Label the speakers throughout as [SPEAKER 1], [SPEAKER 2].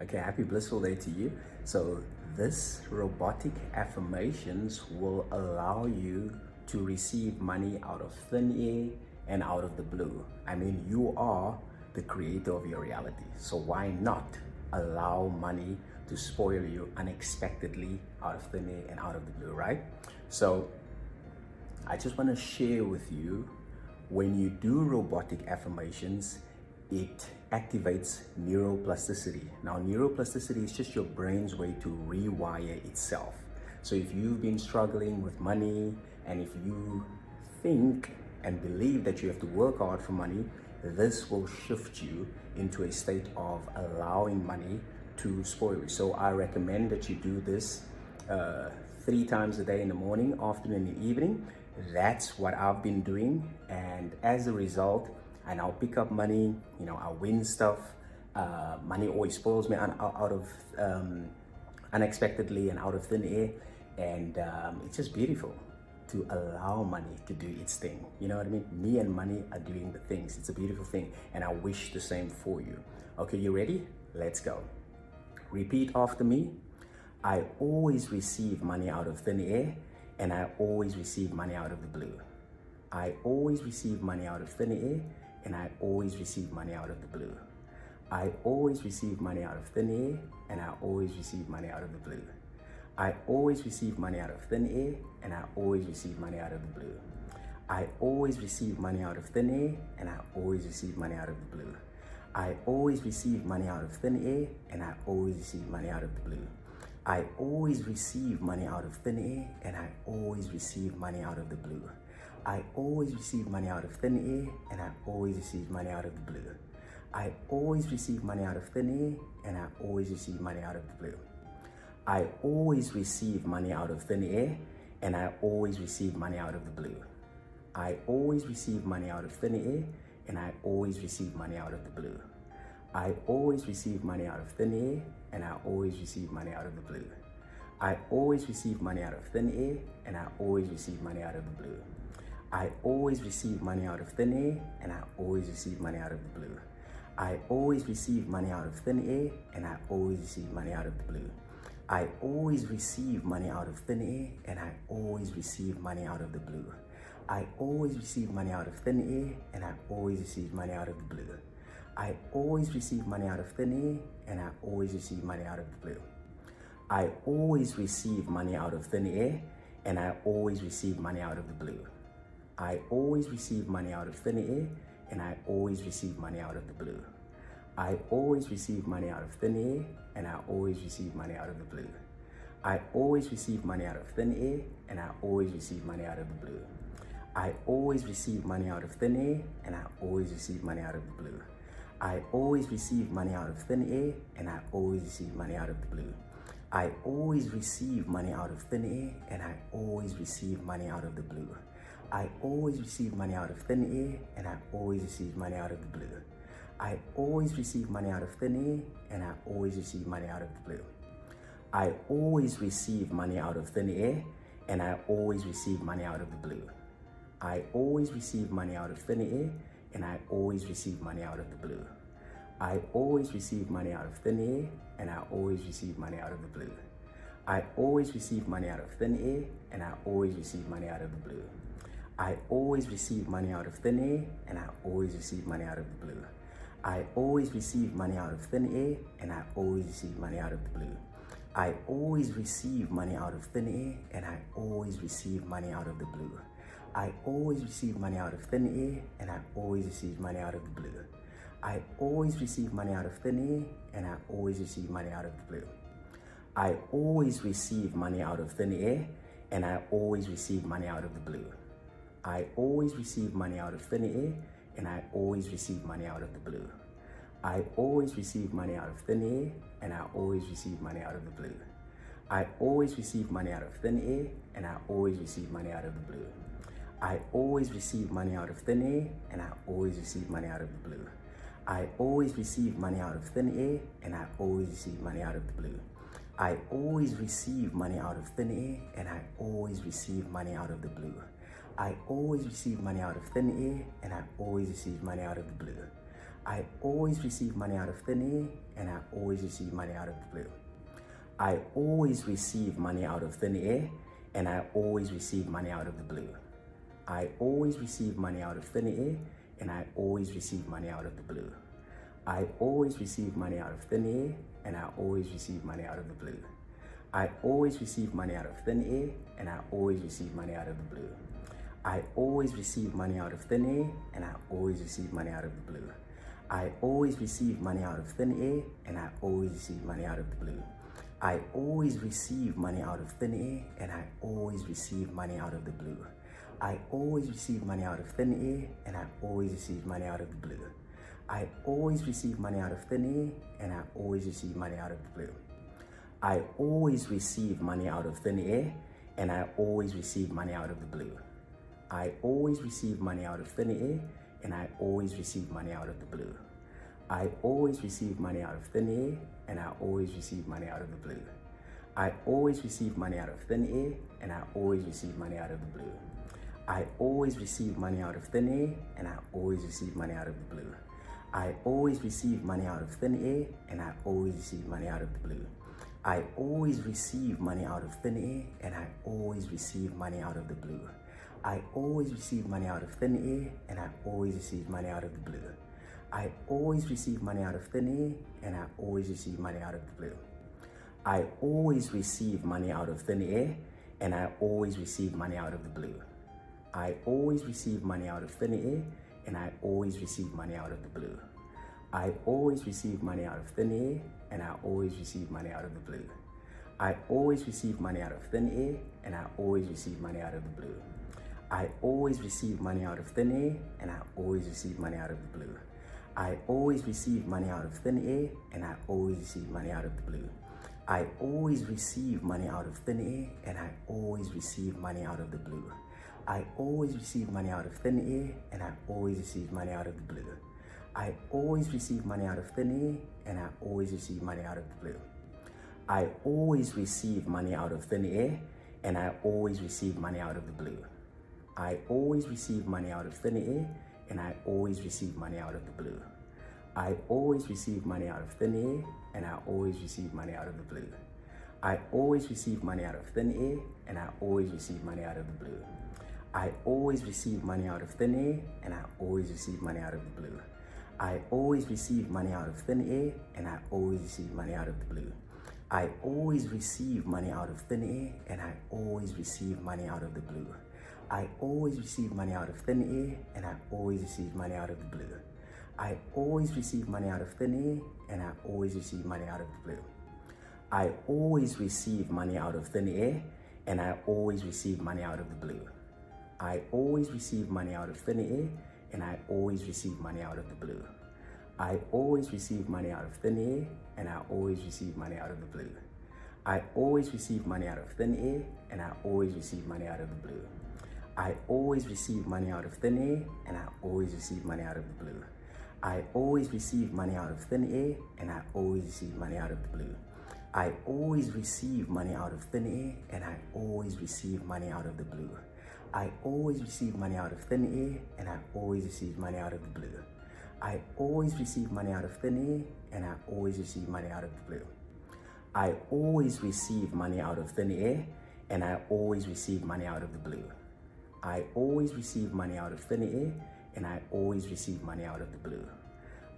[SPEAKER 1] Okay, happy blissful day to you. So this robotic affirmations will allow you to receive money out of thin air and out of the blue. I mean, you are the creator of your reality. So why not allow money to spoil you unexpectedly out of thin air and out of the blue, right? So I just want to share with you, when you do robotic affirmations, it activates neuroplasticity. Now, neuroplasticity is just your brain's way to rewire itself. So if you've been struggling with money, and if you think and believe that you have to work hard for money, this will shift you into a state of allowing money to spoil you. So I recommend that you do this 3 times a day, in the morning, afternoon, and evening. That's what I've been doing, and as a result, I now pick up money. I win stuff. Money always spoils me out of unexpectedly and out of thin air, and it's just beautiful to allow money to do its thing. You know what I mean? Me and money are doing the things. It's a beautiful thing, and I wish the same for you. Okay, you ready? Let's go. Repeat after me. I always receive money out of thin air, and I always receive money out of the blue. I always receive money out of thin air, and I always receive money out of the blue. I always receive money out of thin air, and I always receive money out of the blue. I always receive money out of thin air, and I always receive money out of the blue. I always receive money out of thin air, and I always receive money out of the blue. I always receive money out of thin air, and I always receive money out of the blue. I always receive money out of thin air, and I always receive money out of the blue. I always receive money out of thin air, and I always receive money out of the blue. I always receive money out of thin air, and I always receive money out of the blue. I always receive money out of thin air, and I always receive money out of the blue. I always receive money out of thin air, and I always receive money out of the blue. I always receive money out of thin air, and I always receive money out of the blue. I always receive money out of thin air, and I always receive money out of the blue. I always receive money out of thin air, and I always receive money out of the blue. I always receive money out of thin air, and I always receive money out of the blue. I always receive money out of thin air, and I always receive money out of the blue. I always receive money out of thin air, and I always receive money out of the blue. I always receive money out of thin air, and I always receive money out of the blue. I always receive money out of thin air, and I always receive money out of the blue. I always receive money out of thin air, and I always receive money out of the blue. I always receive money out of thin air, and I always receive money out of the blue. I always receive money out of thin air, and I always receive money out of the blue. I always receive money out of thin air, and I always receive money out of the blue. I always receive money out of thin air, and I always receive money out of the blue. I always receive money out of thin air, and I always receive money out of the blue. I always receive money out of thin air, and I always receive money out of the blue. I always receive money out of thin air, and I always receive money out of the blue. I always receive money out of thin air, and I always receive money out of the blue. I always receive money out of thin air, and I always receive money out of the blue. I always receive money out of thin air, and I always receive money out of the blue. I always receive money out of thin air, and I always receive money out of the blue. I always receive money out of thin air, and I always receive money out of the blue. I always receive money out of thin air, and I always receive money out of the blue. I always receive money out of thin air, and I always receive money out of the blue. I always receive money out of thin air, and I always receive money out of the blue. I always receive money out of thin air, and I always receive money out of the blue. I always receive money out of thin air, and I always receive money out of the blue. I always receive money out of thin air, and I always receive money out of the blue. I always receive money out of thin air, and I always receive money out of the blue. I always receive money out of thin air, and I always receive money out of the blue. I always receive money out of thin air, and I always receive money out of the blue. I always receive money out of thin air, and I always receive money out of the blue. I always receive money out of thin air, and I always receive money out of the blue. I always receive money out of thin air, and I always receive money out of the blue. I always receive money out of thin air, and I always receive money out of the blue. I always receive money out of thin air, and I always receive money out of the blue. I always receive money out of thin air, and I always receive money out of the blue. I always receive money out of thin air, and I always receive money out of the blue. I always receive money out of thin air, and I always receive money out of the blue. I always receive money out of thin air, and I always receive money out of the blue. I always receive money out of thin air, and I always receive money out of the blue. I always receive money out of thin air, and I always receive money out of the blue. I always receive money out of thin air, and I always receive money out of the blue. I always receive money out of thin air, and I always receive money out of the blue. I always receive money out of thin air, and I always receive money out of the blue. I always receive money out of thin air, and I always receive money out of the blue. I always receive money out of thin air, and I always receive money out of the blue. I always receive money out of thin air, and I always receive money out of the blue. I always receive money out of thin air, and I always receive money out of the blue. I always receive money out of thin air, and I always receive money out of the blue. I always receive money out of thin air, and I always receive money out of the blue. I always receive money out of thin air, and I always receive money out of the blue. I always receive money out of thin air, and I always receive money out of the blue. I always receive money out of thin air, and I always receive money out of the blue. I always receive money out of thin air, and I always receive money out of the blue. I always receive money out of thin air, and I always receive money out of the blue. I always receive money out of thin air, and I always receive money out of the blue. I always receive money out of thin air, and I always receive money out of the blue. I always receive money out of thin air, and I always receive money out of the blue. I always receive money out of thin air, and I always receive money out of the blue. I always receive money out of thin air, and I always receive money out of the blue. I always receive money out of thin air, and I always receive money out of the blue. I always receive money out of thin air, and I always receive money out of the blue. I always receive money out of thin air, and I always receive money out of the blue. I always receive money out of thin air, and I always receive money out of the blue. I always receive money out of thin air, and I always receive money out of the blue. I always receive money out of thin air, and I always receive money out of the blue. I always receive money out of thin air, and I always receive money out of the blue. I always receive money out of thin air, and I always receive money out of the blue. I always receive money out of thin air, and I always receive money out of the blue. I always receive money out of thin air, and I always receive money out of the blue. I always receive money out of thin air, and I always receive money out of the blue. I always receive money out of thin air, and I always receive money out of the blue. I always receive money out of thin air, and I always receive money out of the blue. I always receive money out of thin air, and I always receive money out of the blue. I always receive money out of thin air, and I always receive money out of the blue. I always receive money out of thin air, and I always receive money out of the blue. I always receive money out of thin air, and I always receive money out of the blue. I always receive money out of thin air, and I always receive money out of the blue. I always receive money out of thin air, and I always receive money out of the blue. I always receive money out of thin air, and I always receive money out of the blue. I always receive money out of thin air, and I always receive money out of the blue. I always receive money out of thin air, and I always receive money out of the blue.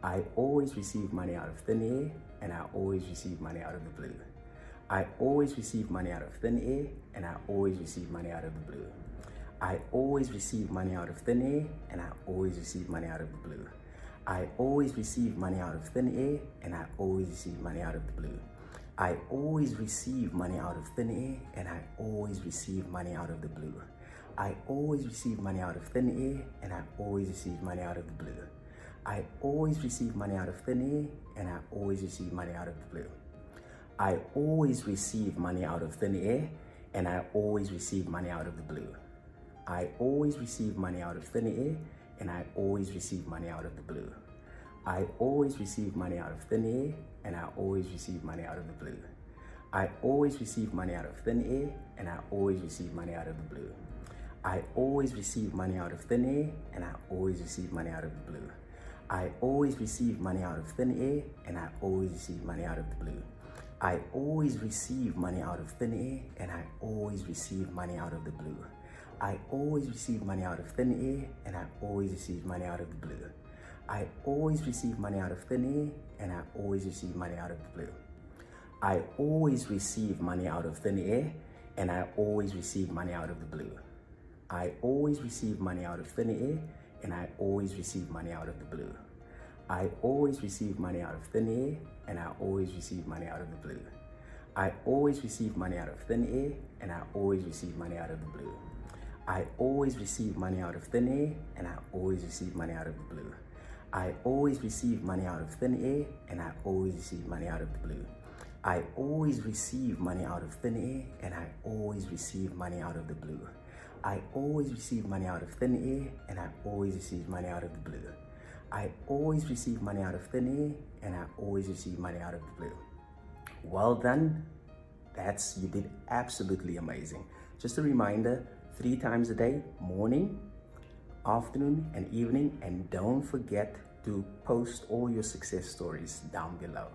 [SPEAKER 1] I always receive money out of thin air, and I always receive money out of the blue. I always receive money out of thin air, and I always receive money out of the blue. I always receive money out of thin air, and I always receive money out of the blue. I always receive money out of thin air, and I always receive money out of the blue. I always receive money out of thin air, and I always receive money out of the blue. I always receive money out of thin air, and I always receive money out of the blue. I always receive money out of thin air, and I always receive money out of the blue. I always receive money out of thin air, and I always receive money out of the blue. I always receive money out of thin air, and I always receive money out of the blue. I always receive money out of thin air, and I always receive money out of the blue. I always receive money out of thin air, and I always receive money out of the blue. I always receive money out of thin air, and I always receive money out of the blue. I always receive money out of thin air, and I always receive money out of the blue. I always receive money out of thin air, and I always receive money out of the blue. I always receive money out of thin air, and I always receive money out of the blue. I always receive money out of thin air, and I always receive money out of the blue. I always receive money out of thin air, and I always receive money out of the blue. I always receive money out of thin air, and I always receive money out of the blue. I always receive money out of thin air, and I always receive money out of the blue. I always receive money out of thin air, and I always receive money out of the blue. I always receive money out of thin air, and I always receive money out of the blue. I always receive money out of thin air, and I always receive money out of the blue. I always receive money out of thin air, and I always receive money out of the blue. I always receive money out of thin air, and I always receive money out of the blue. Well done. You did absolutely amazing. Just a reminder, 3 times a day, morning, afternoon, and evening. And don't forget to post all your success stories down below.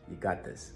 [SPEAKER 1] You got this.